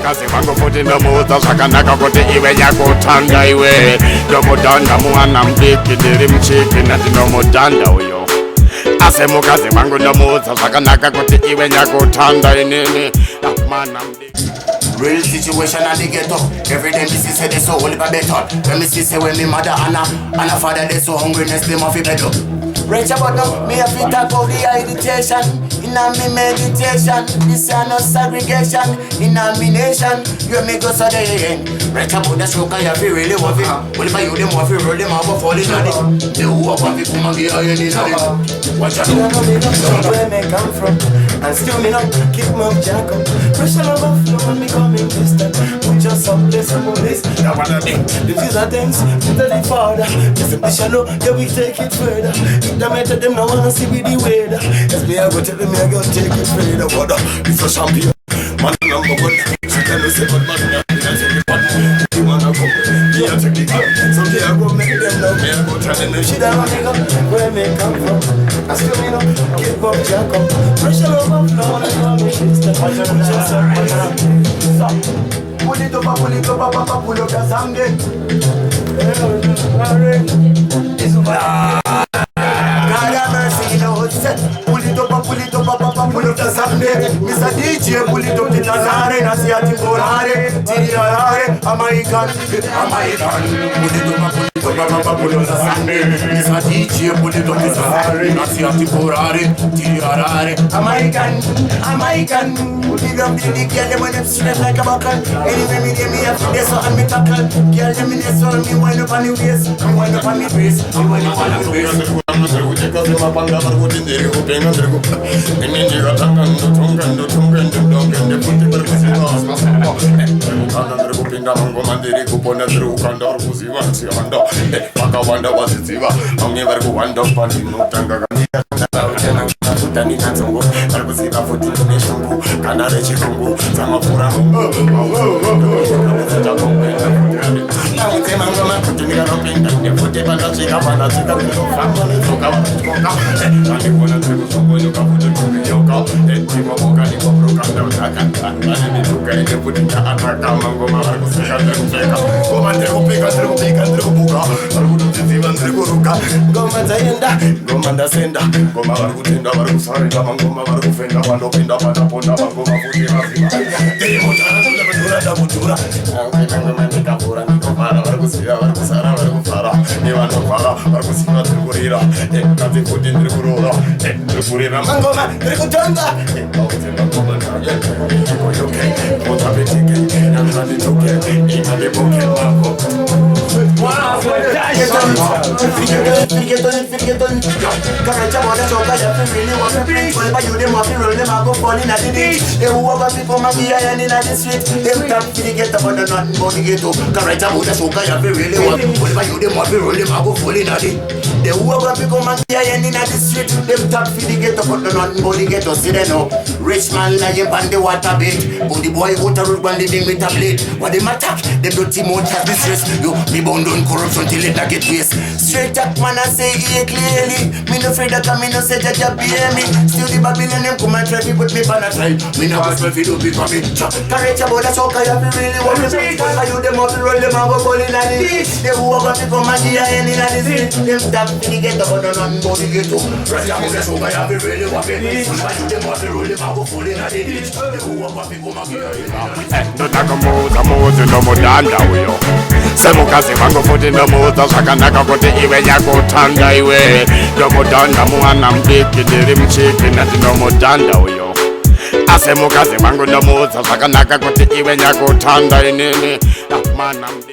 Semukazi wangu futi ndomuza zvakanaka kuti iwe nyakutanda iwe ndomudhanda mwana mdiki ndiri mchiki nati ndomudhanda uyo asemukazi wangu ndomuza zvakanaka kuti iwe nyakutanda inini mwana mdiki. Real situation and the ghetto. Every day me see say they so holy but better. When me see say when me mother and a father they so hungriness them off bed up. Right about now, me have to talk about the meditation. In a me meditation, this is no segregation. In a me nation, you me go so they end. Right about the stroke I have really want it. Well if I you them want to roll them up for the money. They who up want to come and get iron in it. Watch out. I know me not where me come from, and still me not keep my jack up. Pressure love flow me coming distant. Put just some place and police. Now what I think, the things are things. Tell the father, just a shallow, yeah we take it further. The matter them no wanna see with the weather. Yes me I go tell them I go take it further. Water, it's a champion. Man number one. She tell us about man, I take it fun. You wanna come, yeah take the gun. So yeah I go make them know. Me I go tell them she don't wanna go where me come from. I still me no keep up jack up. Pressure over flow and I come me step. Pull it up, pull it up, pull up the song then. God have mercy, you know what's set. Pull it up, pull up the song then. Mr. DJ, pull it up the Tanare, Nasiati Borare, Tirare, American. Pull it up, pull up the song then. Mr. DJ, pull it up the Tanare, Nasiati Borare, Tirare, American. Big up the girl, them when them straight like a buckle. Anyway, me get me up, they so and me tackle. Girl, them in the soul, me wind up on the waist. Me wind up on the waist, me wind up on the waist. Rich man lying on the water bed, but the boy out a road one living with a blade. What them attack? Them dirty mouth has distress. You me bound on corruption till it not get waste. Straight up man I say it clearly. Me no afraid that me no say that you pay me. Still the Babylon them come and try to put me on a trial. Me no ask me if you do it for me. Correct about that soca you really want to see. I you them up roll them and go fall in the ditch. They who over to come and give you any in the street. Them tap to the ghetto but none but the ghetto. Right about that soca you really want to see. I you them up roll them and go fall in the ditch. They who over to come and give you. Ndotaka muzi ndomudhanda uyo semukazi wangu futi ndomuza zvakanaka kuti iwe nyakutanda iwe ndomudhanda mwana mdiki ndiri mchiki nati ndomudhanda uyo asemukazi wangu ndomuza zvakanaka kuti iwe nyakutanda inini mwana mdiki.